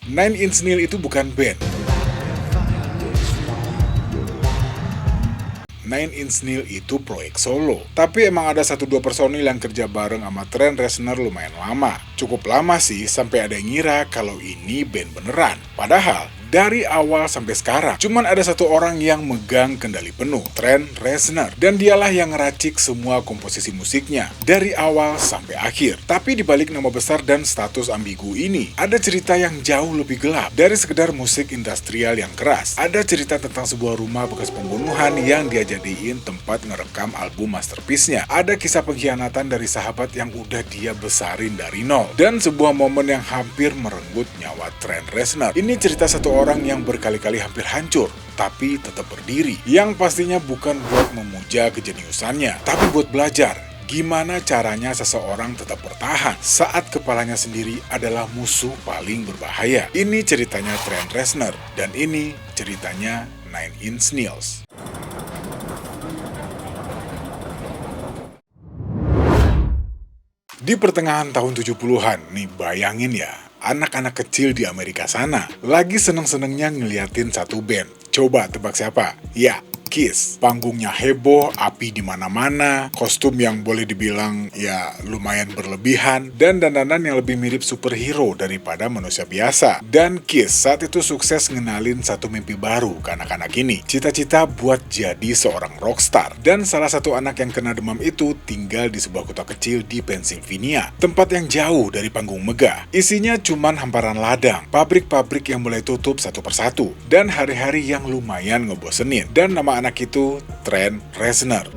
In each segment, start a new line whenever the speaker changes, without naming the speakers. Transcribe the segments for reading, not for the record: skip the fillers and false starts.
Nine Inch Nails itu bukan band. Nine Inch Nails itu proyek solo. Tapi emang ada 1-2 personil yang kerja bareng sama Trent Reznor lumayan lama. Cukup lama sih, sampai ada yang ngira kalau ini band beneran. Padahal, dari awal sampai sekarang, cuman ada satu orang yang megang kendali penuh, Trent Reznor. Dan dialah yang ngeracik semua komposisi musiknya, dari awal sampai akhir. Tapi dibalik nama besar dan status ambigu ini, ada cerita yang jauh lebih gelap. Dari sekedar musik industrial yang keras, ada cerita tentang sebuah rumah bekas pembunuhan yang dia jadiin tempat ngerekam album masterpiece-nya. Ada kisah pengkhianatan dari sahabat yang udah dia besarin dari nol. Dan sebuah momen yang hampir merenggut nyawa Trent Reznor. Ini cerita satu orang yang berkali-kali hampir hancur, tapi tetap berdiri. Yang pastinya bukan buat memuja kejeniusannya, tapi buat belajar gimana caranya seseorang tetap bertahan saat kepalanya sendiri adalah musuh paling berbahaya. Ini ceritanya Trent Reznor, dan ini ceritanya Nine Inch Nails. Di pertengahan tahun 70-an, nih bayangin ya, anak-anak kecil di Amerika sana lagi seneng-senengnya ngeliatin satu band. Coba tebak siapa? Ya, Kiss. Panggungnya heboh, api di mana-mana, kostum yang boleh dibilang ya lumayan berlebihan, dan dandanan yang lebih mirip superhero daripada manusia biasa. Dan Kiss saat itu sukses ngenalin satu mimpi baru ke anak-anak ini. Cita-cita buat jadi seorang rockstar. Dan salah satu anak yang kena demam itu tinggal di sebuah kota kecil di Pennsylvania, tempat yang jauh dari panggung megah. Isinya cuman hamparan ladang, pabrik-pabrik yang mulai tutup satu persatu, dan hari-hari yang lumayan ngebosenin. Dan nama anak itu Trent Reznor.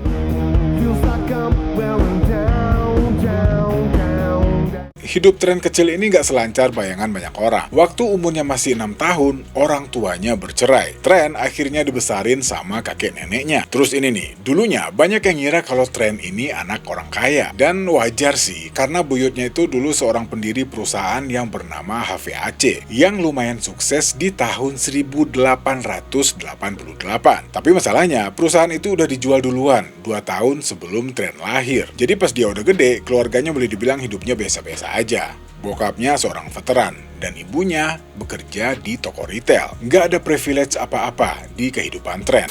Hidup Trent kecil ini gak selancar bayangan banyak orang. Waktu umurnya masih 6 tahun, orang tuanya bercerai. Trent akhirnya dibesarin sama kakek neneknya. Terus ini nih, dulunya banyak yang ngira kalau Trent ini anak orang kaya. Dan wajar sih, karena buyutnya itu dulu seorang pendiri perusahaan yang bernama HVAC, yang lumayan sukses di tahun 1888. Tapi masalahnya, perusahaan itu udah dijual duluan, 2 tahun sebelum Trent lahir. Jadi pas dia udah gede, keluarganya boleh dibilang hidupnya biasa-biasa aja. Bokapnya seorang veteran, dan ibunya bekerja di toko retail. Nggak ada privilege apa-apa di kehidupan Trent.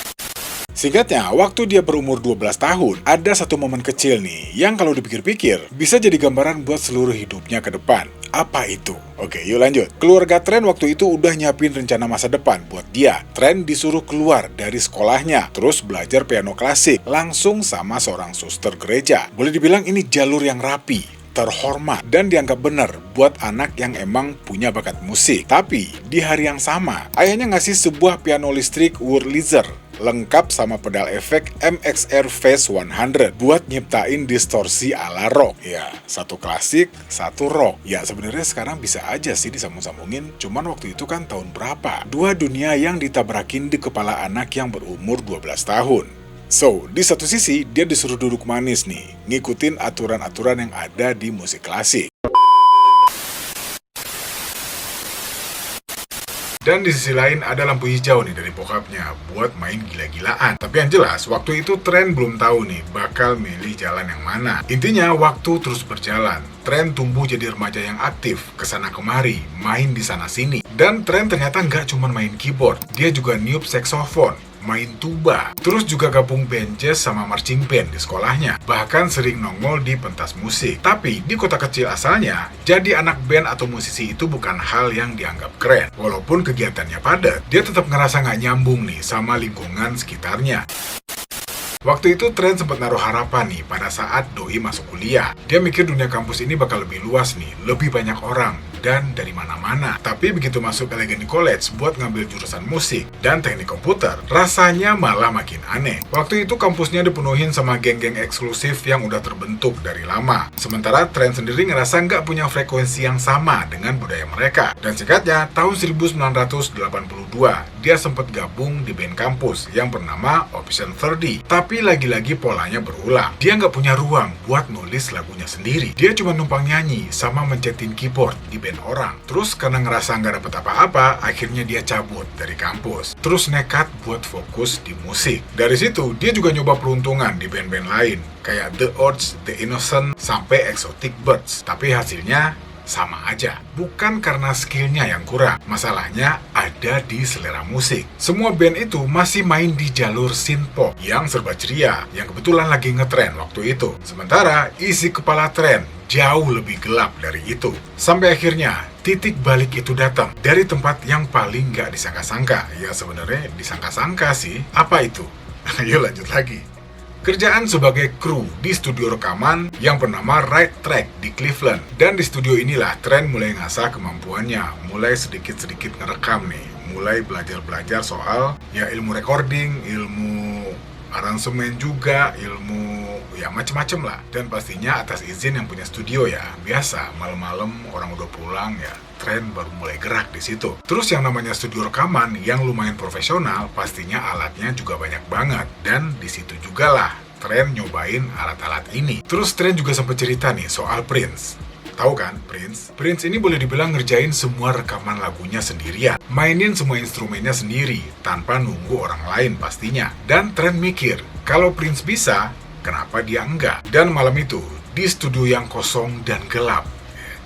Singkatnya, waktu dia berumur 12 tahun, ada satu momen kecil nih, yang kalau dipikir-pikir, bisa jadi gambaran buat seluruh hidupnya ke depan. Apa itu? Oke, yuk lanjut. Keluarga Trent waktu itu udah nyiapin rencana masa depan buat dia. Trent disuruh keluar dari sekolahnya, terus belajar piano klasik, langsung sama seorang suster gereja. Boleh dibilang ini jalur yang rapi, terhormat, dan dianggap benar buat anak yang emang punya bakat musik. Tapi, di hari yang sama, ayahnya ngasih sebuah piano listrik Wurlitzer lengkap sama pedal efek MXR Phase 100 buat nyiptain distorsi ala rock. Ya, satu klasik, satu rock. Ya, sebenarnya sekarang bisa aja sih disambung-sambungin, cuman waktu itu kan tahun berapa? Dua dunia yang ditabrakin di kepala anak yang berumur 12 tahun. So, di satu sisi, dia disuruh duduk manis nih, ngikutin aturan-aturan yang ada di musik klasik. Dan di sisi lain ada lampu hijau nih dari bokapnya buat main gila-gilaan. Tapi yang jelas, waktu itu Trent belum tahu nih bakal milih jalan yang mana. Intinya, waktu terus berjalan. Trent tumbuh jadi remaja yang aktif, kesana kemari, main di sana sini. Dan Trent ternyata nggak cuma main keyboard, dia juga niup saksofon, main tuba, terus juga gabung band jazz sama marching band di sekolahnya, bahkan sering nongol di pentas musik. Tapi di kota kecil asalnya, jadi anak band atau musisi itu bukan hal yang dianggap keren. Walaupun kegiatannya padat, dia tetap ngerasa nggak nyambung nih sama lingkungan sekitarnya. Waktu itu Trent sempat naruh harapan nih pada saat doi masuk kuliah. Dia mikir dunia kampus ini bakal lebih luas nih, lebih banyak orang, dan dari mana-mana. Tapi begitu masuk Allegheny College buat ngambil jurusan musik dan teknik komputer, rasanya malah makin aneh. Waktu itu kampusnya dipenuhin sama geng-geng eksklusif yang udah terbentuk dari lama. Sementara Trent sendiri ngerasa nggak punya frekuensi yang sama dengan budaya mereka. Dan singkatnya, tahun 1982, dia sempat gabung di band kampus yang bernama Option 30. Tapi lagi-lagi polanya berulang. Dia nggak punya ruang buat nulis lagunya sendiri. Dia cuma numpang nyanyi sama mencetin keyboard di band orang. Terus karena ngerasa nggak dapet apa-apa, akhirnya dia cabut dari kampus. Terus nekat buat fokus di musik. Dari situ, dia juga nyoba peruntungan di band-band lain, kayak The Odds, The Innocent, sampai Exotic Birds. Tapi hasilnya sama aja. Bukan karena skillnya yang kurang, masalahnya ada di selera musik. Semua band itu masih main di jalur synthpop yang serba ceria, yang kebetulan lagi ngetren waktu itu. Sementara isi kepala tren jauh lebih gelap dari itu. Sampai akhirnya titik balik itu datang dari tempat yang paling gak disangka-sangka. Ya sebenarnya disangka-sangka sih. Apa itu? Ayo lanjut lagi. Kerjaan sebagai kru di studio rekaman yang bernama Right Track di Cleveland. Dan di studio inilah Trent mulai ngasah kemampuannya, mulai sedikit-sedikit ngerekam nih, mulai belajar-belajar soal ya ilmu recording, ilmu aransemen juga, ilmu ya macem-macem lah. Dan pastinya atas izin yang punya studio ya. Biasa malam-malam orang udah pulang ya, Trent baru mulai gerak di situ. Terus yang namanya studio rekaman yang lumayan profesional, pastinya alatnya juga banyak banget. Dan di situ juga lah Trent nyobain alat-alat ini. Terus Trent juga sempat cerita nih soal Prince. Tahu kan Prince? Prince ini boleh dibilang ngerjain semua rekaman lagunya sendirian. Mainin semua instrumennya sendiri, tanpa nunggu orang lain pastinya. Dan Trent mikir, kalau Prince bisa, kenapa dia enggak? Dan malam itu, di studio yang kosong dan gelap,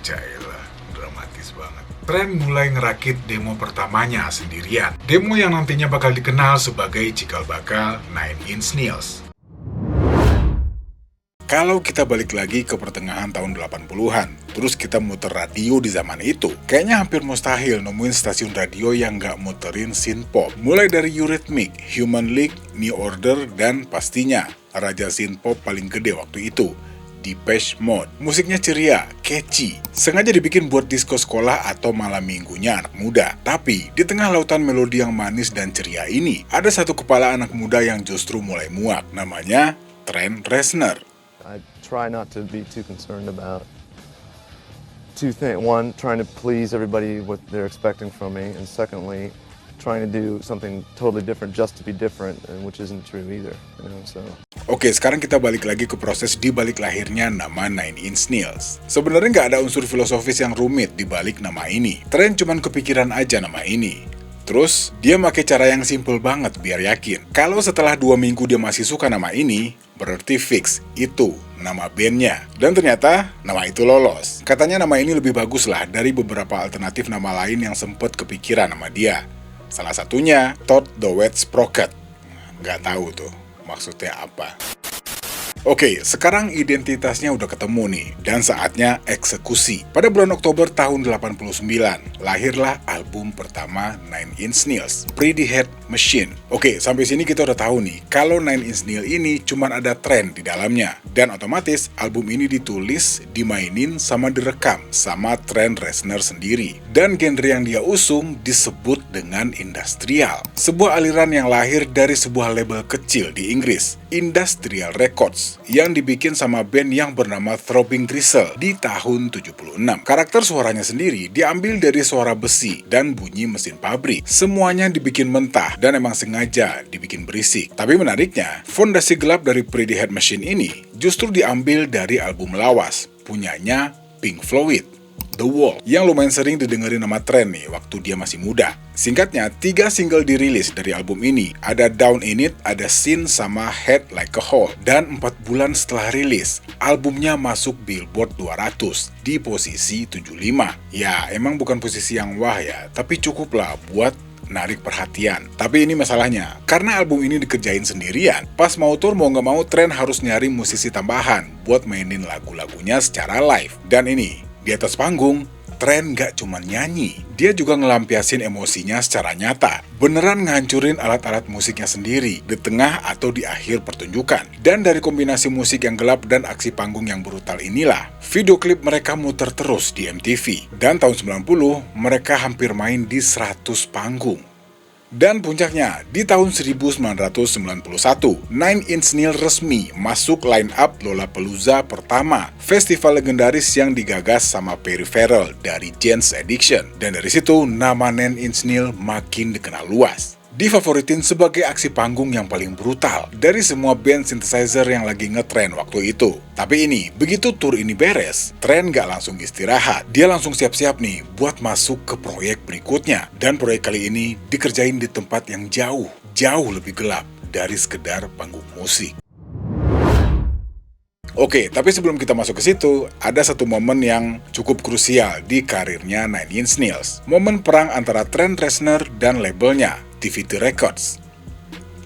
jailah, dramatis banget. Trent mulai ngerakit demo pertamanya sendirian. Demo yang nantinya bakal dikenal sebagai cikal bakal Nine Inch Nails. Kalau kita balik lagi ke pertengahan tahun 80-an, terus kita muter radio di zaman itu, kayaknya hampir mustahil nemuin stasiun radio yang nggak muterin synthpop. Mulai dari Eurythmics, Human League, New Order, dan pastinya raja synthpop paling gede waktu itu, Depeche Mode. Musiknya ceria, catchy, sengaja dibikin buat disko sekolah atau malam minggunya anak muda. Tapi, di tengah lautan melodi yang manis dan ceria ini, ada satu kepala anak muda yang justru mulai muak, namanya Trent Reznor.
I try not to be too concerned about two things. One, trying to please everybody what they're expecting from me, and secondly, trying to do something totally different just to be different, and which isn't true either. So.
Oke, sekarang kita balik lagi ke proses di balik lahirnya nama Nine Inch Nails. Sebenarnya nggak ada unsur filosofis yang rumit di balik nama ini. Trent cuman kepikiran aja nama ini. Terus, dia pakai cara yang simple banget biar yakin. Kalau setelah 2 minggu dia masih suka nama ini, berarti fix, itu nama bandnya. Dan ternyata, nama itu lolos. Katanya nama ini lebih bagus lah dari beberapa alternatif nama lain yang sempet kepikiran sama dia. Salah satunya, Todd the Wet Sprocket. Nggak tahu tuh, maksudnya apa. Oke, sekarang identitasnya udah ketemu nih, dan saatnya eksekusi. Pada bulan Oktober tahun 89, lahirlah album pertama Nine Inch Nails, Pretty Head Machine. Oke, sampai sini kita udah tahu nih, kalau Nine Inch Nails ini cuma ada Trent di dalamnya. Dan otomatis, album ini ditulis, dimainin, sama direkam sama Trent Reznor sendiri. Dan genre yang dia usung disebut dengan industrial. Sebuah aliran yang lahir dari sebuah label kecil di Inggris, Industrial Records, yang dibikin sama band yang bernama Throbbing Gristle di tahun 76. Karakter suaranya sendiri diambil dari suara besi dan bunyi mesin pabrik. Semuanya dibikin mentah dan emang sengaja dibikin berisik. Tapi menariknya, fondasi gelap dari Pretty Head Machine ini justru diambil dari album lawas, punyanya Pink Floyd, The Wall, yang lumayan sering didengerin nama Trent nih waktu dia masih muda. Singkatnya, 3 single dirilis dari album ini. Ada Down In It, ada Sin, sama Head Like a Hole. Dan 4 bulan setelah rilis, albumnya masuk Billboard 200 di posisi 75. Ya, emang bukan posisi yang wah ya, tapi cukuplah buat narik perhatian. Tapi ini masalahnya, karena album ini dikerjain sendirian, pas mau tour mau nggak mau Trent harus nyari musisi tambahan buat mainin lagu-lagunya secara live. Dan ini, di atas panggung, Trent nggak cuma nyanyi, dia juga ngelampiasin emosinya secara nyata. Beneran ngancurin alat-alat musiknya sendiri di tengah atau di akhir pertunjukan. Dan dari kombinasi musik yang gelap dan aksi panggung yang brutal inilah, video klip mereka muter terus di MTV. Dan tahun 90, mereka hampir main di 100 panggung. Dan puncaknya, di tahun 1991, Nine Inch Nails resmi masuk line-up Lollapalooza pertama, festival legendaris yang digagas sama Perry Farrell dari Jane's Addiction. Dan dari situ, nama Nine Inch Nails makin dikenal luas. Difavoritin sebagai aksi panggung yang paling brutal dari semua band synthesizer yang lagi ngetren waktu itu. Tapi ini, begitu tour ini beres, Trent gak langsung istirahat. Dia langsung siap-siap nih buat masuk ke proyek berikutnya. Dan proyek kali ini dikerjain di tempat yang jauh lebih gelap dari sekedar panggung musik. Oke, tapi sebelum kita masuk ke situ, ada satu momen yang cukup krusial di karirnya Nine Inch Nails. Momen perang antara Trent Reznor dan labelnya, TVT Records.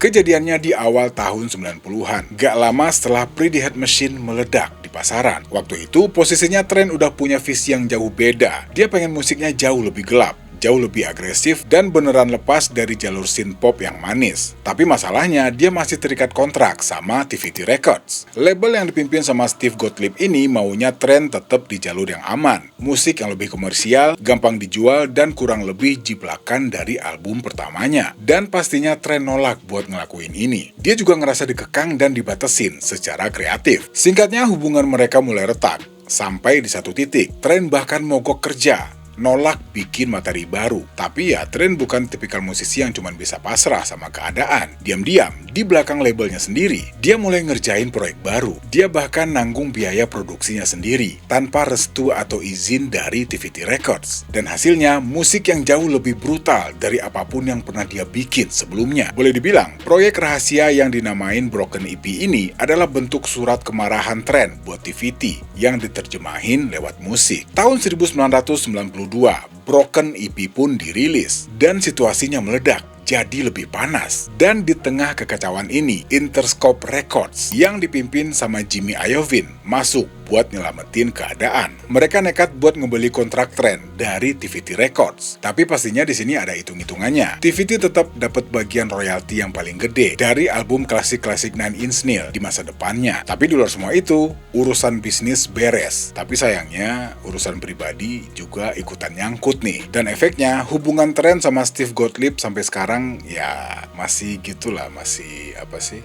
Kejadiannya di awal tahun 90-an, gak lama setelah Pretty Hate Machine meledak di pasaran. Waktu itu, posisinya Trent udah punya visi yang jauh beda. Dia pengen musiknya jauh lebih gelap, jauh lebih agresif, dan beneran lepas dari jalur synth pop yang manis. Tapi masalahnya, dia masih terikat kontrak sama TVT Records. Label yang dipimpin sama Steve Gottlieb ini maunya Trent tetap di jalur yang aman. Musik yang lebih komersial, gampang dijual, dan kurang lebih jiplakan dari album pertamanya. Dan pastinya Trent nolak buat ngelakuin ini. Dia juga ngerasa dikekang dan dibatesin secara kreatif. Singkatnya, hubungan mereka mulai retak. Sampai di satu titik, Trent bahkan mogok kerja, nolak bikin materi baru. Tapi ya, Trent bukan tipikal musisi yang cuma bisa pasrah sama keadaan. Diam-diam, di belakang labelnya sendiri, dia mulai ngerjain proyek baru. Dia bahkan nanggung biaya produksinya sendiri, tanpa restu atau izin dari TVT Records. Dan hasilnya, musik yang jauh lebih brutal dari apapun yang pernah dia bikin sebelumnya. Boleh dibilang, proyek rahasia yang dinamain Broken EP ini adalah bentuk surat kemarahan Trent buat TVT yang diterjemahin lewat musik. Tahun 1992, Broken EP pun dirilis, dan situasinya meledak jadi lebih panas. Dan di tengah kekacauan ini, Interscope Records yang dipimpin sama Jimmy Iovine masuk buat nyelamatin keadaan. Mereka nekat buat ngebeli kontrak Trent dari TVT Records. Tapi pastinya di sini ada hitung-hitungannya. TVT tetap dapat bagian royalti yang paling gede dari album klasik-klasik Nine Inch Nails di masa depannya. Tapi di luar semua itu, urusan bisnis beres. Tapi sayangnya, urusan pribadi juga ikutan nyangkut nih. Dan efeknya, hubungan Trent sama Steve Gottlieb sampai sekarang ya masih gitulah, masih apa sih?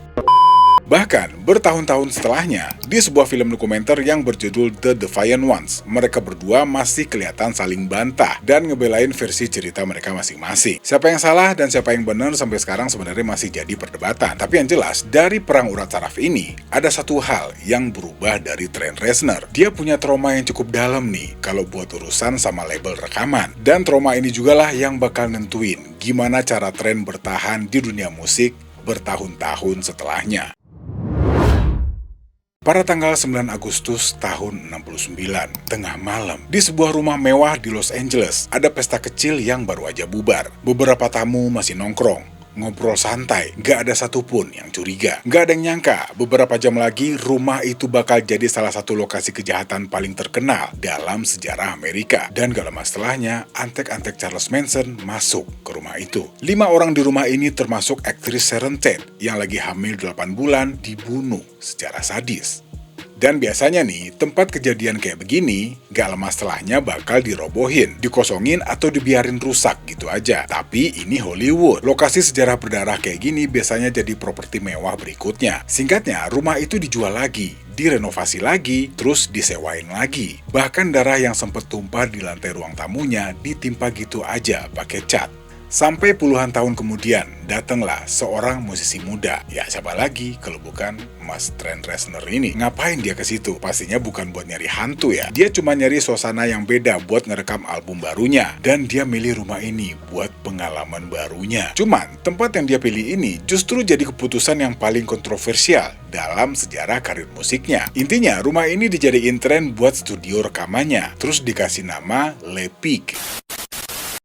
Bahkan, bertahun-tahun setelahnya, di sebuah film dokumenter yang berjudul The Defiant Ones, mereka berdua masih kelihatan saling bantah dan ngebelain versi cerita mereka masing-masing. Siapa yang salah dan siapa yang benar sampai sekarang sebenarnya masih jadi perdebatan. Tapi yang jelas, dari perang urat saraf ini, ada satu hal yang berubah dari Trent Reznor. Dia punya trauma yang cukup dalam nih, kalau buat urusan sama label rekaman. Dan trauma ini jugalah yang bakal nentuin gimana cara Trent bertahan di dunia musik bertahun-tahun setelahnya. Pada tanggal 9 Agustus tahun 69, tengah malam, di sebuah rumah mewah di Los Angeles, ada pesta kecil yang baru aja bubar. Beberapa tamu masih nongkrong, ngobrol santai, gak ada satupun yang curiga. Gak ada yang nyangka, beberapa jam lagi rumah itu bakal jadi salah satu lokasi kejahatan paling terkenal dalam sejarah Amerika. Dan gak lama setelahnya, antek-antek Charles Manson masuk ke rumah itu. 5 orang di rumah ini termasuk aktris Sharon Tate yang lagi hamil 8 bulan dibunuh secara sadis. Dan biasanya nih, tempat kejadian kayak begini, gak lama setelahnya bakal dirobohin, dikosongin, atau dibiarin rusak gitu aja. Tapi ini Hollywood. Lokasi sejarah berdarah kayak gini biasanya jadi properti mewah berikutnya. Singkatnya, rumah itu dijual lagi, direnovasi lagi, terus disewain lagi. Bahkan darah yang sempat tumpah di lantai ruang tamunya ditimpa gitu aja pakai cat. Sampai puluhan tahun kemudian, datanglah seorang musisi muda. Ya, siapa lagi kalau bukan Mas Trent Reznor ini. Ngapain dia ke situ? Pastinya bukan buat nyari hantu ya. Dia cuma nyari suasana yang beda buat ngerekam album barunya. Dan dia milih rumah ini buat pengalaman barunya. Cuman, tempat yang dia pilih ini justru jadi keputusan yang paling kontroversial dalam sejarah karir musiknya. Intinya, rumah ini dijadiin Trent buat studio rekamannya. Terus dikasih nama Le Peak.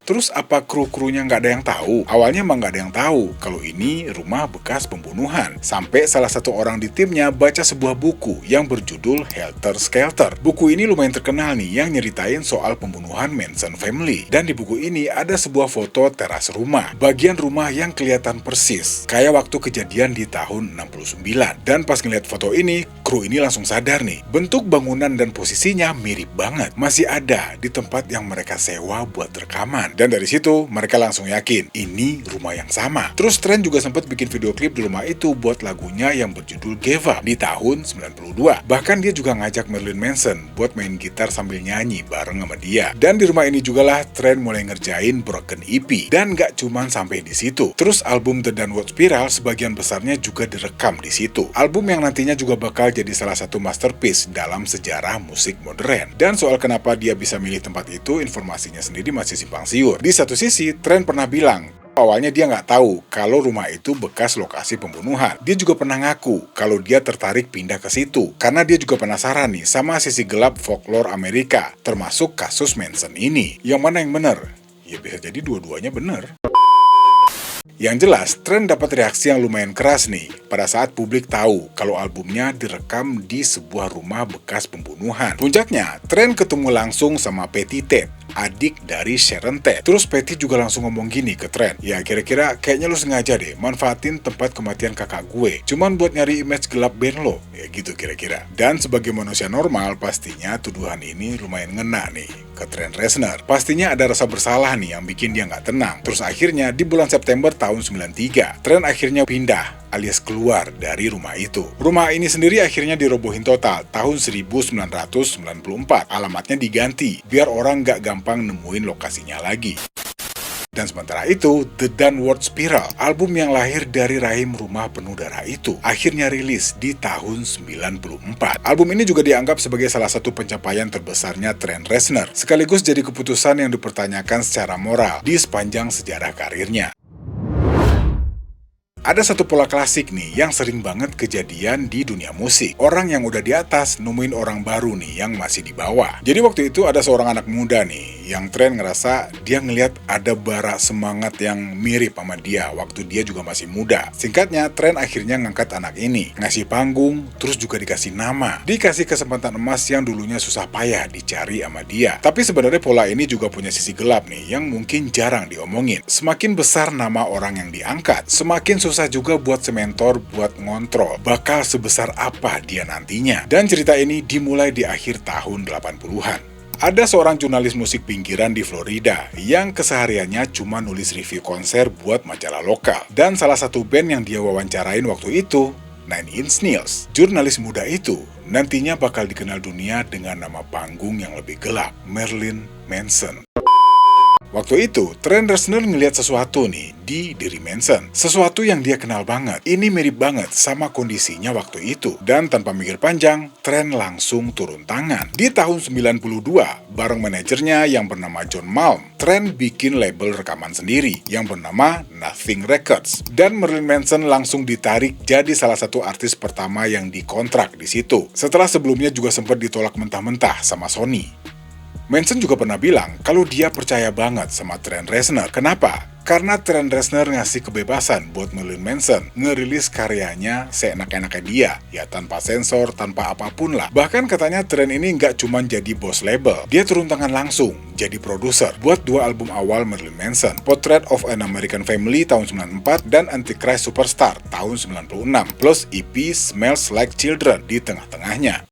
Terus apa kru-krunya nggak ada yang tahu? Awalnya emang nggak ada yang tahu kalau ini rumah bekas pembunuhan. Sampai salah satu orang di timnya baca sebuah buku yang berjudul Helter Skelter. Buku ini lumayan terkenal nih, yang nyeritain soal pembunuhan Manson family. Dan di buku ini ada sebuah foto teras rumah. Bagian rumah yang kelihatan persis kayak waktu kejadian di tahun 69. Dan pas ngeliat foto ini, kru ini langsung sadar nih, bentuk bangunan dan posisinya mirip banget. Masih ada di tempat yang mereka sewa buat rekaman. Dan dari situ, mereka langsung yakin, ini rumah yang sama. Terus Trent juga sempat bikin video klip di rumah itu buat lagunya yang berjudul Give Up di tahun 92. Bahkan dia juga ngajak Marilyn Manson buat main gitar sambil nyanyi bareng sama dia. Dan di rumah ini jugalah Trent mulai ngerjain Broken EP. Dan gak cuman sampai di situ. Terus album The Downward Spiral sebagian besarnya juga direkam di situ. Album yang nantinya juga bakal jadi salah satu masterpiece dalam sejarah musik modern. Dan soal kenapa dia bisa milih tempat itu, informasinya sendiri masih simpang siur. Di satu sisi, Trent pernah bilang Awalnya dia nggak tahu kalau rumah itu bekas lokasi pembunuhan. Dia juga pernah ngaku kalau dia tertarik pindah ke situ karena dia juga penasaran nih sama sisi gelap folklore Amerika, termasuk kasus Manson ini. Yang mana yang benar? Ya bisa jadi dua-duanya benar. Yang jelas, Trent dapat reaksi yang lumayan keras nih pada saat publik tahu kalau albumnya direkam di sebuah rumah bekas pembunuhan. Puncaknya, Trent ketemu langsung sama Patty Tate, adik dari Sharon Tate. Terus Patty juga langsung ngomong gini ke Trent, ya kira-kira kayaknya lu sengaja deh manfaatin tempat kematian kakak gue, cuman buat nyari image gelap band lo, ya gitu kira-kira. Dan sebagai manusia normal, pastinya tuduhan ini lumayan ngena nih ke Trent Reznor. Pastinya ada rasa bersalah nih yang bikin dia nggak tenang. Terus akhirnya di bulan September tahun 93, Trent akhirnya pindah alias keluar dari rumah itu. Rumah ini sendiri akhirnya dirobohin total tahun 1994. Alamatnya diganti biar orang nggak gampang nemuin lokasinya lagi. Dan sementara itu, The Downward Spiral, album yang lahir dari rahim rumah penuh darah itu, akhirnya rilis di tahun 94. Album ini juga dianggap sebagai salah satu pencapaian terbesarnya Trent Reznor, sekaligus jadi keputusan yang dipertanyakan secara moral di sepanjang sejarah karirnya. Ada satu pola klasik nih yang sering banget kejadian di dunia musik. Orang yang udah di atas nemuin orang baru nih yang masih di bawah. Jadi waktu itu ada seorang anak muda nih yang Trent ngerasa dia ngelihat ada bara semangat yang mirip sama dia waktu dia juga masih muda. Singkatnya, Trent akhirnya ngangkat anak ini, ngasih panggung, terus juga dikasih nama. Dikasih kesempatan emas yang dulunya susah payah dicari sama dia. Tapi sebenarnya pola ini juga punya sisi gelap nih yang mungkin jarang diomongin. Semakin besar nama orang yang diangkat, semakin susah juga buat sementor buat ngontrol bakal sebesar apa dia nantinya. Dan cerita ini dimulai di akhir tahun 80-an. Ada seorang jurnalis musik pinggiran di Florida yang kesehariannya cuma nulis review konser buat majalah lokal. Dan salah satu band yang dia wawancarain waktu itu, Nine Inch Nails. Jurnalis muda itu nantinya bakal dikenal dunia dengan nama panggung yang lebih gelap, Marilyn Manson. Waktu itu, Trent Reznor ngeliat sesuatu nih di diri Manson. Sesuatu yang dia kenal banget. Ini mirip banget sama kondisinya waktu itu. Dan tanpa mikir panjang, Trent langsung turun tangan. Di tahun 92, bareng manajernya yang bernama John Malm, Trent bikin label rekaman sendiri yang bernama Nothing Records. Dan Marilyn Manson langsung ditarik jadi salah satu artis pertama yang dikontrak di situ. Setelah sebelumnya juga sempat ditolak mentah-mentah sama Sony. Manson juga pernah bilang kalau dia percaya banget sama Trent Reznor. Kenapa? Karena Trent Reznor ngasih kebebasan buat Marilyn Manson ngerilis karyanya seenak-enaknya dia, ya tanpa sensor, tanpa apapun lah. Bahkan katanya Trent ini nggak cuma jadi bos label, dia turun tangan langsung jadi produser buat dua album awal Marilyn Manson, Portrait of an American Family tahun 94 dan Antichrist Superstar tahun 96, plus EP Smells Like Children di tengah-tengahnya.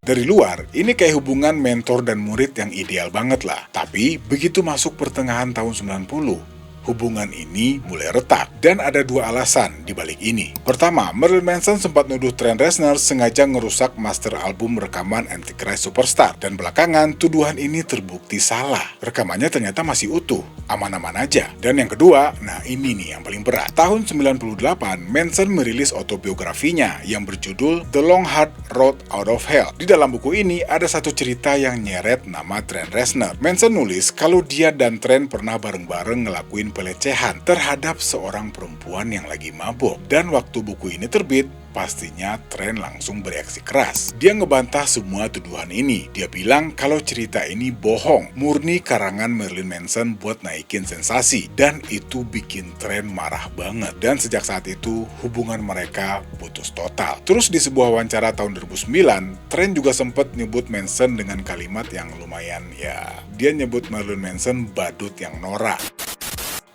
Dari luar, ini kayak hubungan mentor dan murid yang ideal banget lah. Tapi, begitu masuk pertengahan tahun 90, hubungan ini mulai retak. Dan ada dua alasan di balik ini. Pertama, Marilyn Manson sempat nuduh Trent Reznor sengaja ngerusak master album rekaman Antichrist Superstar. Dan belakangan, tuduhan ini terbukti salah. Rekamannya ternyata masih utuh, aman-aman aja. Dan yang kedua, nah ini nih yang paling berat. Tahun 98, Manson merilis autobiografinya yang berjudul The Long Hard Road Out of Hell. Di dalam buku ini ada satu cerita yang nyeret nama Trent Reznor. Manson nulis kalau dia dan Trent pernah bareng-bareng ngelakuin pelecehan terhadap seorang perempuan yang lagi mabuk. Dan waktu buku ini terbit, pastinya Trent langsung bereaksi keras. Dia ngebantah semua tuduhan ini. Dia bilang kalau cerita ini bohong, murni karangan Marilyn Manson buat naikin sensasi. Dan itu bikin Trent marah banget. Dan sejak saat itu, hubungan mereka putus total. Terus di sebuah wawancara tahun 2009, Trent juga sempat nyebut Manson dengan kalimat yang lumayan, ya, dia nyebut Marilyn Manson badut yang norak.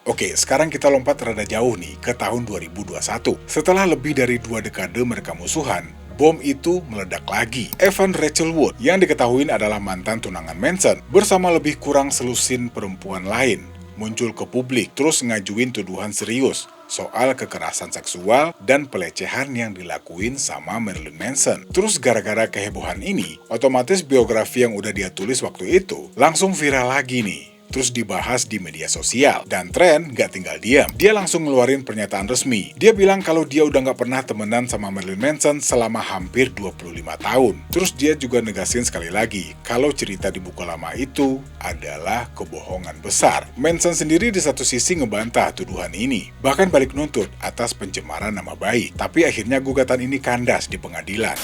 Oke, sekarang kita lompat rada jauh nih ke tahun 2021. Setelah lebih dari 2 dekade mereka musuhan, bom itu meledak lagi. Evan Rachel Wood, yang diketahui adalah mantan tunangan Manson, bersama lebih kurang selusin perempuan lain, muncul ke publik terus ngajuin tuduhan serius soal kekerasan seksual dan pelecehan yang dilakuin sama Marilyn Manson. Terus gara-gara kehebohan ini, otomatis biografi yang udah dia tulis waktu itu langsung viral lagi nih. terus dibahas di media sosial. Dan Trent gak tinggal diam, dia langsung ngeluarin pernyataan resmi. Dia bilang kalau dia udah gak pernah temenan sama Marilyn Manson selama hampir 25 tahun. Terus dia juga negasin sekali lagi kalau cerita di buku lama itu adalah kebohongan besar. Manson sendiri di satu sisi ngebantah tuduhan ini, bahkan balik nuntut atas pencemaran nama baik. Tapi akhirnya gugatan ini kandas di pengadilan.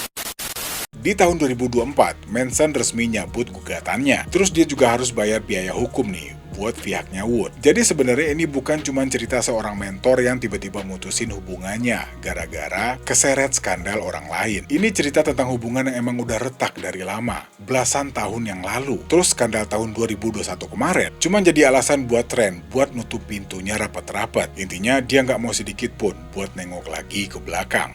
Di tahun 2024, Manson resmi nyabut gugatannya. Terus dia juga harus bayar biaya hukum nih buat pihaknya Wood. Jadi sebenarnya ini bukan cuma cerita seorang mentor yang tiba-tiba mutusin hubungannya gara-gara keseret skandal orang lain. Ini cerita tentang hubungan yang emang udah retak dari lama, belasan tahun yang lalu. Terus skandal tahun 2021 kemarin cuma jadi alasan buat Trent buat nutup pintunya rapat-rapat. Intinya dia nggak mau sedikit pun buat nengok lagi ke belakang.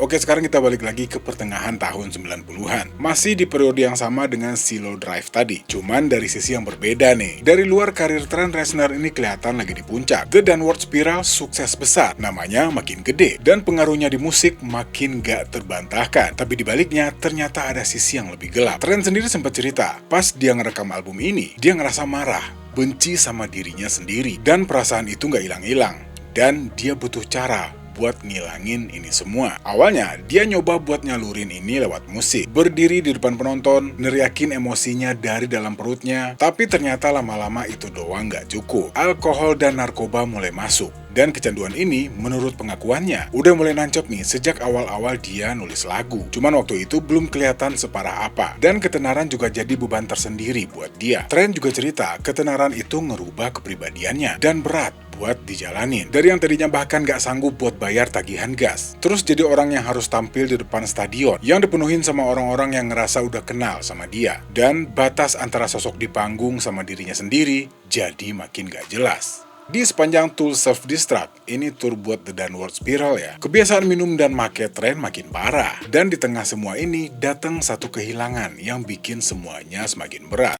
Oke, sekarang kita balik lagi ke pertengahan tahun 90-an. Masih di periode yang sama dengan Silo Drive tadi. Cuman dari sisi yang berbeda nih. Dari luar, karir Trent Reznor ini kelihatan lagi di puncak. The Downward Spiral sukses besar. Namanya makin gede. Dan pengaruhnya di musik makin gak terbantahkan. Tapi dibaliknya, ternyata ada sisi yang lebih gelap. Trent sendiri sempat cerita, pas dia ngerekam album ini, dia ngerasa marah, benci sama dirinya sendiri. Dan perasaan itu gak hilang-hilang. Dan dia butuh cara buat ngilangin ini semua. Awalnya, dia nyoba buat nyalurin ini lewat musik. Berdiri di depan penonton, neriakin emosinya dari dalam perutnya, tapi ternyata lama-lama itu doang gak cukup. Alkohol dan narkoba mulai masuk. Dan kecanduan ini, menurut pengakuannya, udah mulai nancep nih sejak awal-awal dia nulis lagu. Cuman waktu itu belum kelihatan separah apa. Dan ketenaran juga jadi beban tersendiri buat dia. Trent juga cerita, ketenaran itu ngerubah kepribadiannya dan berat buat dijalanin. Dari yang tadinya bahkan gak sanggup buat bayar tagihan gas, terus jadi orang yang harus tampil di depan stadion, yang dipenuhin sama orang-orang yang ngerasa udah kenal sama dia. Dan batas antara sosok di panggung sama dirinya sendiri jadi makin gak jelas. Di sepanjang tour Self-Destruct, ini tour buat The Downward Spiral ya, kebiasaan minum dan make Trent makin parah. Dan di tengah semua ini, datang satu kehilangan yang bikin semuanya semakin berat.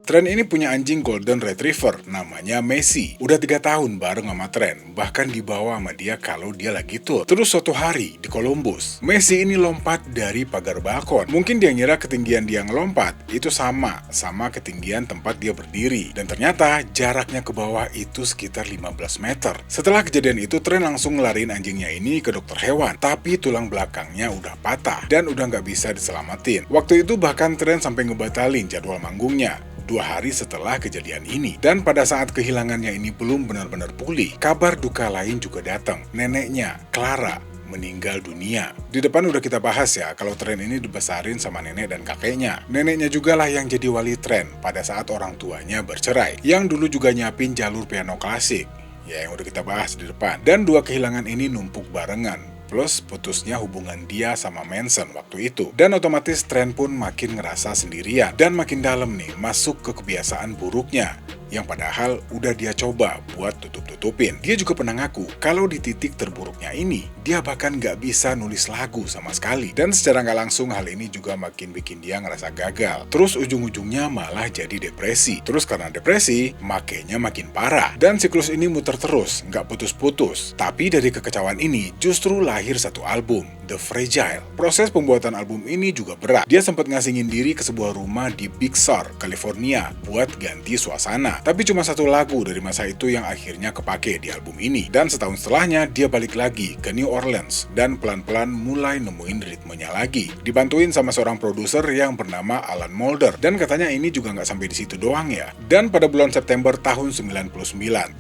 Trent ini punya anjing Golden Retriever, namanya Messi. Udah 3 tahun bareng sama Trent, bahkan dibawa sama dia kalau dia lagi tour. Terus suatu hari di Columbus, Messi ini lompat dari pagar balkon. Mungkin dia ngira ketinggian dia ngelompat itu sama ketinggian tempat dia berdiri. Dan ternyata jaraknya ke bawah itu sekitar 15 meter. Setelah kejadian itu, Trent langsung ngelarin anjingnya ini ke dokter hewan. Tapi tulang belakangnya udah patah dan udah nggak bisa diselamatin. Waktu itu bahkan Trent sampai ngebatalin jadwal manggungnya 2 hari setelah kejadian ini. Dan pada saat kehilangannya ini belum benar-benar pulih, kabar duka lain juga datang. Neneknya, Clara, meninggal dunia. Di depan udah kita bahas ya, kalau Trent ini dibesarin sama nenek dan kakeknya. Neneknya juga lah yang jadi wali Trent pada saat orang tuanya bercerai, yang dulu juga nyiapin jalur piano klasik. Ya, yang udah kita bahas di depan. Dan 2 kehilangan ini numpuk barengan. Plus putusnya hubungan dia sama Manson waktu itu. Dan otomatis Trent pun makin ngerasa sendirian. Dan makin dalam nih, masuk ke kebiasaan buruknya. Yang padahal udah dia coba buat tutup-tutupin. Dia juga pernah ngaku kalau di titik terburuknya ini, dia bahkan gak bisa nulis lagu sama sekali. Dan secara gak langsung hal ini juga makin bikin dia ngerasa gagal. Terus ujung-ujungnya malah jadi depresi. Terus karena depresi, makainya makin parah. Dan siklus ini muter terus, gak putus-putus. Tapi dari kekecauan ini justru lahir satu album, The Fragile. Proses pembuatan album ini juga berat. Dia sempat ngasingin diri ke sebuah rumah di Big Sur, California buat ganti suasana. Tapi cuma satu lagu dari masa itu yang akhirnya kepake di album ini. Dan setahun setelahnya, dia balik lagi ke New Orleans dan pelan-pelan mulai nemuin ritmenya lagi. Dibantuin sama seorang produser yang bernama Alan Moulder. Dan katanya ini juga nggak sampai di situ doang ya. Dan pada bulan September tahun 99,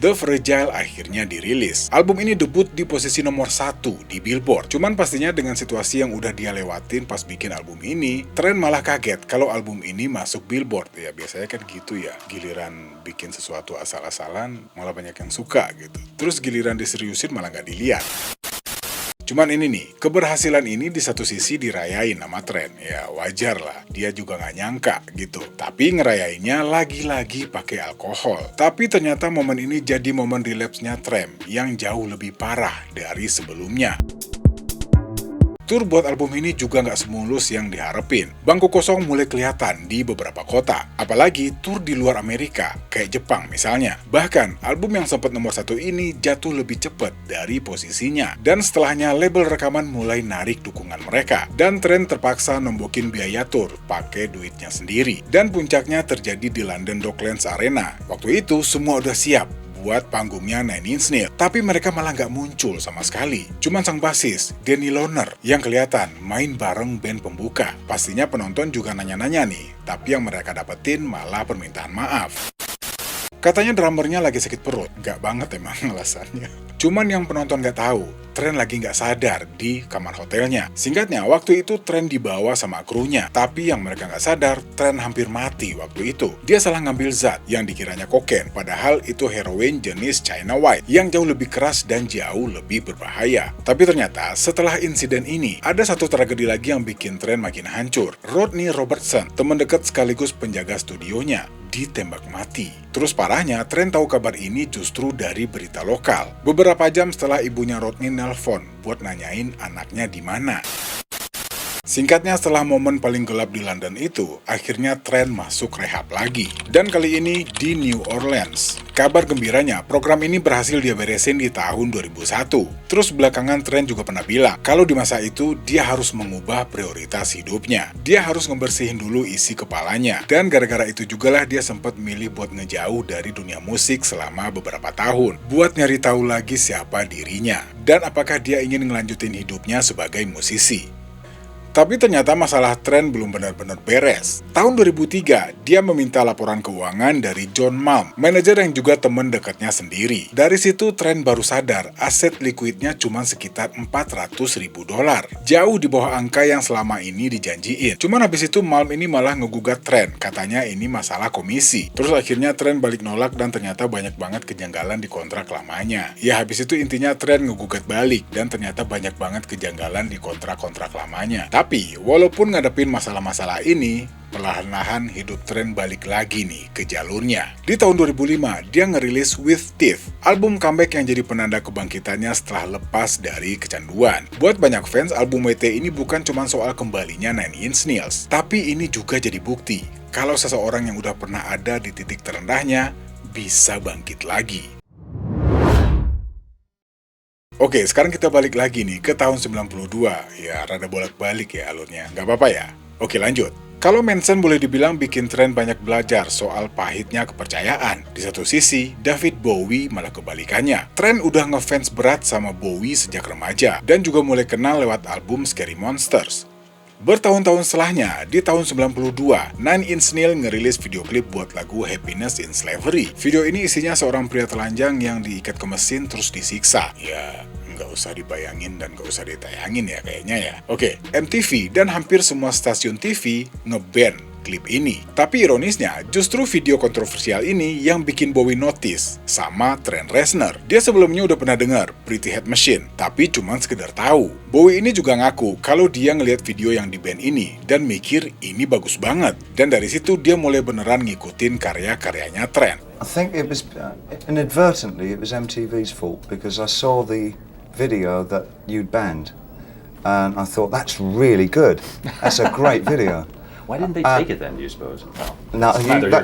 The Fragile akhirnya dirilis. Album ini debut di posisi nomor 1 di Billboard. Cuman pastinya dengan situasi yang udah dia lewatin pas bikin album ini, Trent malah kaget kalau album ini masuk Billboard. Ya biasanya kan gitu ya, giliran bikin sesuatu asal-asalan malah banyak yang suka gitu. Terus giliran diseriusin malah nggak dilihat. Cuman ini nih, keberhasilan ini di satu sisi dirayain sama Trent. Ya wajar lah, dia juga nggak nyangka gitu. Tapi ngerayainnya lagi-lagi pakai alkohol. Tapi ternyata momen ini jadi momen relapse-nya Trent yang jauh lebih parah dari sebelumnya. Tur buat album ini juga nggak semulus yang diharapin. Bangku kosong mulai kelihatan di beberapa kota, apalagi tur di luar Amerika, kayak Jepang misalnya. Bahkan, album yang sempat nomor 1 ini jatuh lebih cepat dari posisinya. Dan setelahnya, label rekaman mulai narik dukungan mereka. Dan Trent terpaksa nembokin biaya tur, pakai duitnya sendiri. Dan puncaknya terjadi di London Docklands Arena. Waktu itu, semua udah siap buat panggungnya Nine Inch Nails, tapi mereka malah nggak muncul sama sekali. Cuman sang basis, Danny Lohner, yang kelihatan main bareng band pembuka. Pastinya penonton juga nanya-nanya nih, tapi yang mereka dapetin malah permintaan maaf. Katanya drummernya lagi sakit perut, nggak banget emang alasannya. Cuman yang penonton nggak tahu, Trent lagi nggak sadar di kamar hotelnya. Singkatnya, waktu itu Trent dibawa sama krunya, tapi yang mereka nggak sadar, Trent hampir mati waktu itu. Dia salah ngambil zat yang dikiranya kokain, padahal itu heroin jenis China White, yang jauh lebih keras dan jauh lebih berbahaya. Tapi ternyata, setelah insiden ini, ada satu tragedi lagi yang bikin Trent makin hancur. Rodney Robertson, teman dekat sekaligus penjaga studionya, ditembak mati. Terus parahnya, Trent tahu kabar ini justru dari berita lokal. Beberapa jam setelah ibunya Rodney nelpon buat nanyain anaknya di mana. Singkatnya, setelah momen paling gelap di London itu, akhirnya Trent masuk rehab lagi. Dan kali ini di New Orleans. Kabar gembiranya, program ini berhasil dia beresin di tahun 2001. Terus belakangan Trent juga pernah bilang, kalau di masa itu dia harus mengubah prioritas hidupnya. Dia harus ngebersihin dulu isi kepalanya. Dan gara-gara itu jugalah dia sempat milih buat ngejauh dari dunia musik selama beberapa tahun. Buat nyari tahu lagi siapa dirinya. Dan apakah dia ingin ngelanjutin hidupnya sebagai musisi. Tapi ternyata masalah Trent belum benar-benar beres. Tahun 2003, dia meminta laporan keuangan dari John Malm, manajer yang juga teman dekatnya sendiri. Dari situ Trent baru sadar aset likuidnya cuma sekitar $400.000. Jauh di bawah angka yang selama ini dijanjiin. Cuman habis itu Malm ini malah ngegugat Trent, katanya ini masalah komisi. Terus akhirnya Trent balik nolak dan ternyata banyak banget kejanggalan di kontrak lamanya. Ya habis itu intinya Trent ngegugat balik dan ternyata banyak banget kejanggalan di kontrak-kontrak lamanya. Tapi, walaupun ngadepin masalah-masalah ini, perlahan-lahan hidup Trent balik lagi nih ke jalurnya. Di tahun 2005, dia ngerilis With Teeth, album comeback yang jadi penanda kebangkitannya setelah lepas dari kecanduan. Buat banyak fans, album WT ini bukan cuma soal kembalinya Nine Inch Nails, tapi ini juga jadi bukti kalau seseorang yang udah pernah ada di titik terendahnya bisa bangkit lagi. Oke, sekarang kita balik lagi nih ke tahun 92. Ya, rada bolak-balik ya alurnya. Nggak apa-apa ya? Oke, lanjut. Kalau Manson boleh dibilang bikin Trent banyak belajar soal pahitnya kepercayaan. Di satu sisi, David Bowie malah kebalikannya. Trent udah ngefans berat sama Bowie sejak remaja, dan juga mulai kenal lewat album Scary Monsters. Bertahun-tahun setelahnya, di tahun 92, Nine Inch Nails ngerilis video klip buat lagu Happiness in Slavery. Video ini isinya seorang pria telanjang yang diikat ke mesin terus disiksa. Ya, nggak usah dibayangin dan nggak usah ditayangin ya kayaknya ya. Oke, MTV dan hampir semua stasiun TV nge-ban klip ini. Tapi ironisnya, justru video kontroversial ini yang bikin Bowie notice sama Trent Reznor. Dia sebelumnya udah pernah dengar Pretty Hate Machine, tapi cuman sekedar tahu. Bowie ini juga ngaku kalau dia ngelihat video yang di-band ini dan mikir ini bagus banget. Dan dari situ dia mulai beneran ngikutin karya-karyanya Trent.
I think it was inadvertently it was MTV's fault because I saw the video that you'd banned and I thought that's really good. That's a great video.
Why didn't they take it then, do you suppose?
No,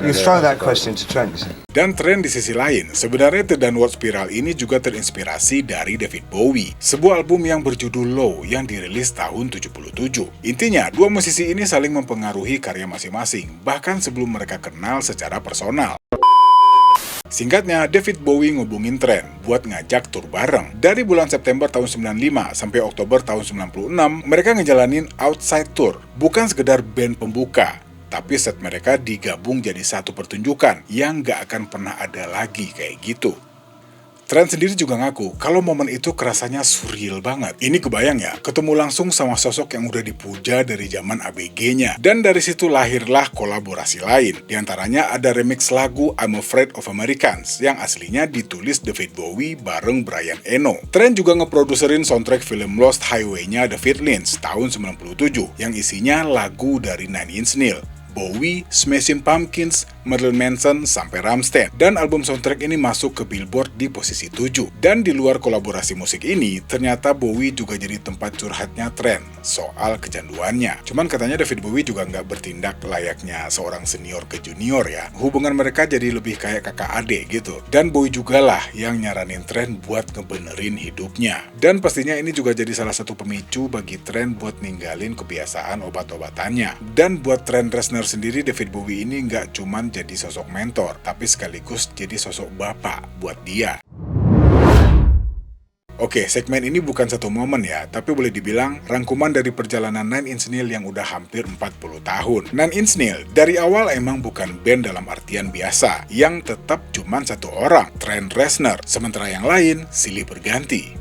you throw that question to Trent.
Dan Trent di sisi lain, sebenarnya The Downward Spiral ini juga terinspirasi dari David Bowie, sebuah album yang berjudul Low yang dirilis tahun 77. Intinya, dua musisi ini saling mempengaruhi karya masing-masing, bahkan sebelum mereka kenal secara personal. Singkatnya, David Bowie ngubungin Trent buat ngajak tur bareng. Dari bulan September tahun 95 sampai Oktober tahun 96, mereka ngejalanin Outside Tour. Bukan sekedar band pembuka, tapi set mereka digabung jadi satu pertunjukan yang gak akan pernah ada lagi kayak gitu. Trent sendiri juga ngaku kalau momen itu kerasanya surreal banget. Ini kebayang ya, ketemu langsung sama sosok yang udah dipuja dari zaman ABG-nya. Dan dari situ lahirlah kolaborasi lain. Di antaranya ada remix lagu I'm Afraid of Americans yang aslinya ditulis David Bowie bareng Brian Eno. Trent juga ngeproduserin soundtrack film Lost Highway-nya David Lynch tahun 97 yang isinya lagu dari Nine Inch Nails. Bowie, Smashing Pumpkins, Marilyn Manson, sampai Rammstein. Dan album soundtrack ini masuk ke Billboard di posisi 7. Dan di luar kolaborasi musik ini, ternyata Bowie juga jadi tempat curhatnya Trent soal kecanduannya. Cuman katanya David Bowie juga nggak bertindak layaknya seorang senior ke junior ya. Hubungan mereka jadi lebih kayak kakak adik gitu. Dan Bowie juga lah yang nyaranin Trent buat ngebenerin hidupnya. Dan pastinya ini juga jadi salah satu pemicu bagi Trent buat ninggalin kebiasaan obat-obatannya. Dan buat Trent Reznor sendiri, David Bowie ini nggak cuman jadi sosok mentor, tapi sekaligus jadi sosok bapak buat dia. Oke, segmen ini bukan satu momen ya, tapi boleh dibilang rangkuman dari perjalanan Nine Inch Nails yang udah hampir 40 tahun. Nine Inch Nails dari awal emang bukan band dalam artian biasa, yang tetap cuman satu orang, Trent Reznor, sementara yang lain silih berganti.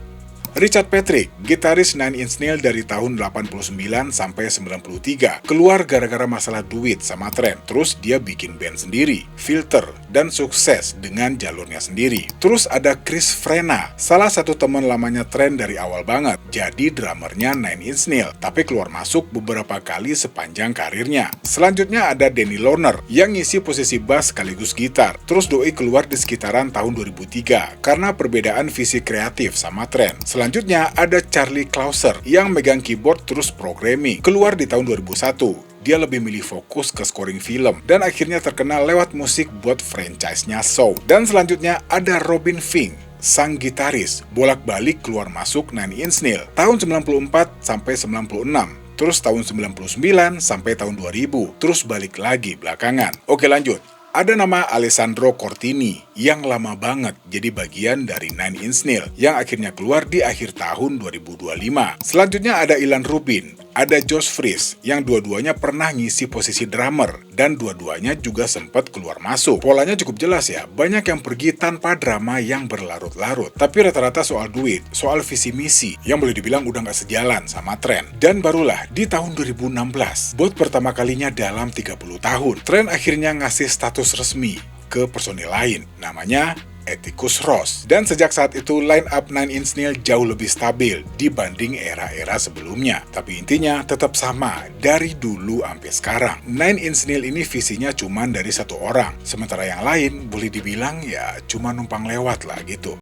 Richard Patrick, gitaris Nine Inch Nails dari tahun 89 sampai 93, keluar gara-gara masalah duit sama Trent. Terus dia bikin band sendiri, Filter, dan sukses dengan jalurnya sendiri. Terus ada Chris Frena, salah satu teman lamanya Trent dari awal banget, jadi drummernya Nine Inch Nails, tapi keluar masuk beberapa kali sepanjang karirnya. Selanjutnya ada Danny Lohner, yang ngisi posisi bass sekaligus gitar. Terus doi keluar di sekitaran tahun 2003, karena perbedaan visi kreatif sama Trent. Selanjutnya ada Charlie Clouser yang megang keyboard terus programming. Keluar di tahun 2001. Dia lebih milih fokus ke scoring film dan akhirnya terkenal lewat musik buat franchise-nya Saw. Dan selanjutnya ada Robin Fink, sang gitaris, bolak-balik keluar masuk Nine Inch Nails tahun 94 sampai 96. Terus tahun 99 sampai tahun 2000, terus balik lagi belakangan. Oke, lanjut. Ada nama Alessandro Cortini yang lama banget jadi bagian dari Nine Inch Nails yang akhirnya keluar di akhir tahun 2025. Selanjutnya ada Ilan Rubin, ada Josh Freese yang dua-duanya pernah ngisi posisi drummer dan dua-duanya juga sempat keluar masuk. Polanya cukup jelas ya, banyak yang pergi tanpa drama yang berlarut-larut. Tapi rata-rata soal duit, soal visi misi yang boleh dibilang udah nggak sejalan sama Trent. Dan barulah di tahun 2016, buat pertama kalinya dalam 30 tahun, Trent akhirnya ngasih status resmi ke personil lain, namanya Atticus Ross. Dan sejak saat itu line up Nine Inch Nails jauh lebih stabil dibanding era-era sebelumnya. Tapi intinya tetap sama dari dulu sampai sekarang. Nine Inch Nails ini visinya cuman dari satu orang, sementara yang lain boleh dibilang ya cuma numpang lewat lah gitu.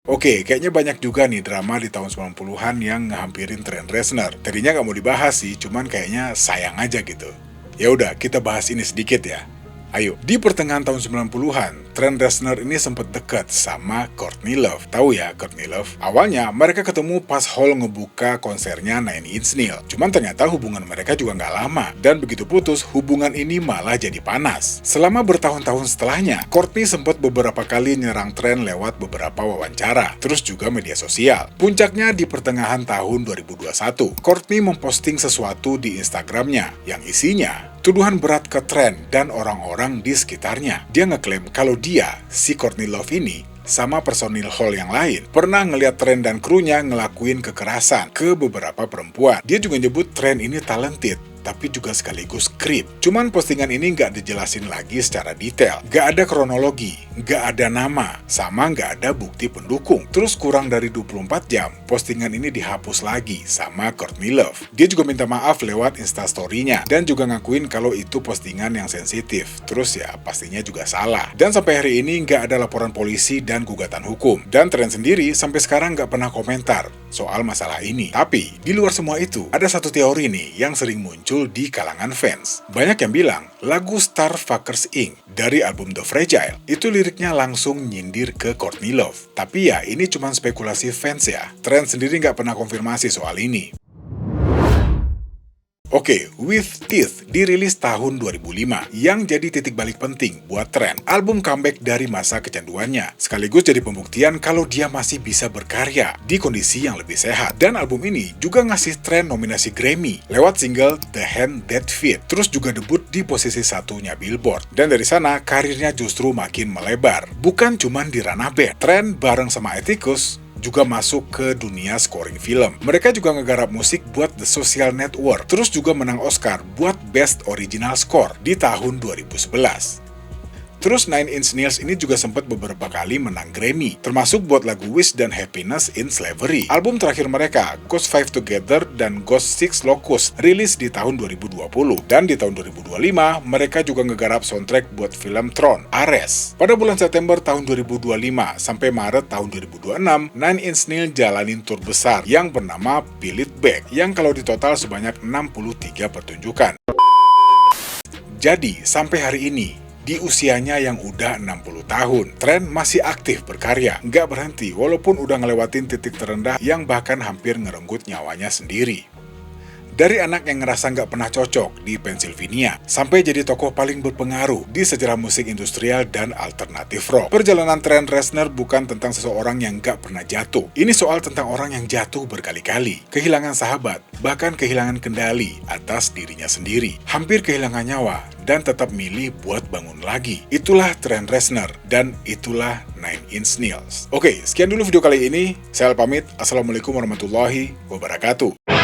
Oke, kayaknya banyak juga nih drama di tahun 90-an yang ngehampirin Trent Reznor. Tadinya nggak mau dibahas sih, cuman kayaknya sayang aja gitu. Ya udah, kita bahas ini sedikit ya. Ayo, di pertengahan tahun 90-an, Trent Reznor ini sempat dekat sama Courtney Love. Tahu ya Courtney Love? Awalnya mereka ketemu pas Hall ngebuka konsernya Nine Inch Nails. Cuman ternyata hubungan mereka juga nggak lama. Dan begitu putus, hubungan ini malah jadi panas. Selama bertahun-tahun setelahnya, Courtney sempat beberapa kali nyerang Trent lewat beberapa wawancara. Terus juga media sosial. Puncaknya di pertengahan tahun 2021, Courtney memposting sesuatu di Instagramnya yang isinya tuduhan berat ke Trent dan orang-orang di sekitarnya. Dia ngeklaim kalau dia, si Courtney Love ini, sama personil Hall yang lain, pernah ngeliat Trent dan krunya ngelakuin kekerasan ke beberapa perempuan. Dia juga nyebut Trent ini talented, tapi juga sekaligus creep. Cuman postingan ini nggak dijelasin lagi secara detail. Nggak ada kronologi, nggak ada nama, sama nggak ada bukti pendukung. Terus kurang dari 24 jam, postingan ini dihapus lagi sama Courtney Love. Dia juga minta maaf lewat instastory-nya, dan juga ngakuin kalau itu postingan yang sensitif. Terus ya pastinya juga salah. Dan sampai hari ini nggak ada laporan polisi dan gugatan hukum. Dan Trent sendiri sampai sekarang nggak pernah komentar soal masalah ini. Tapi di luar semua itu, ada satu teori nih yang sering muncul di kalangan fans. Banyak yang bilang lagu Starfuckers Inc. dari album The Fragile itu liriknya langsung nyindir ke Courtney Love. Tapi ya ini cuma spekulasi fans ya. Trent sendiri nggak pernah konfirmasi soal ini. Oke, With Teeth dirilis tahun 2005 yang jadi titik balik penting buat Trent. Album comeback dari masa kecanduannya, sekaligus jadi pembuktian kalau dia masih bisa berkarya di kondisi yang lebih sehat. Dan album ini juga ngasih Trent nominasi Grammy lewat single The Hand That Feed. Terus juga debut di posisi satunya Billboard. Dan dari sana karirnya justru makin melebar. Bukan cuman di ranah band, Trent bareng sama Atticus juga masuk ke dunia scoring film. Mereka juga ngegarap musik buat The Social Network, terus juga menang Oscar buat Best Original Score di tahun 2011. Terus Nine Inch Nails ini juga sempat beberapa kali menang Grammy, termasuk buat lagu Wish dan Happiness in Slavery. Album terakhir mereka, Ghost Five Together dan Ghost Six Locust, rilis di tahun 2020. Dan di tahun 2025, mereka juga ngegarap soundtrack buat film Tron, Ares. Pada bulan September tahun 2025 sampai Maret tahun 2026, Nine Inch Nails jalanin tur besar yang bernama Peel It Back, yang kalau ditotal sebanyak 63 pertunjukan. Jadi, sampai hari ini, di usianya yang udah 60 tahun, Trent masih aktif berkarya, nggak berhenti walaupun udah ngelewatin titik terendah yang bahkan hampir ngerenggut nyawanya sendiri. Dari anak yang ngerasa nggak pernah cocok di Pennsylvania, sampai jadi tokoh paling berpengaruh di sejarah musik industrial dan alternatif rock. Perjalanan Trent Reznor bukan tentang seseorang yang nggak pernah jatuh. Ini soal tentang orang yang jatuh berkali-kali, kehilangan sahabat, bahkan kehilangan kendali atas dirinya sendiri, hampir kehilangan nyawa, dan tetap milih buat bangun lagi. Itulah Trent Reznor, dan itulah Nine Inch Nails. Oke, sekian dulu video kali ini. Saya pamit. Assalamualaikum warahmatullahi wabarakatuh.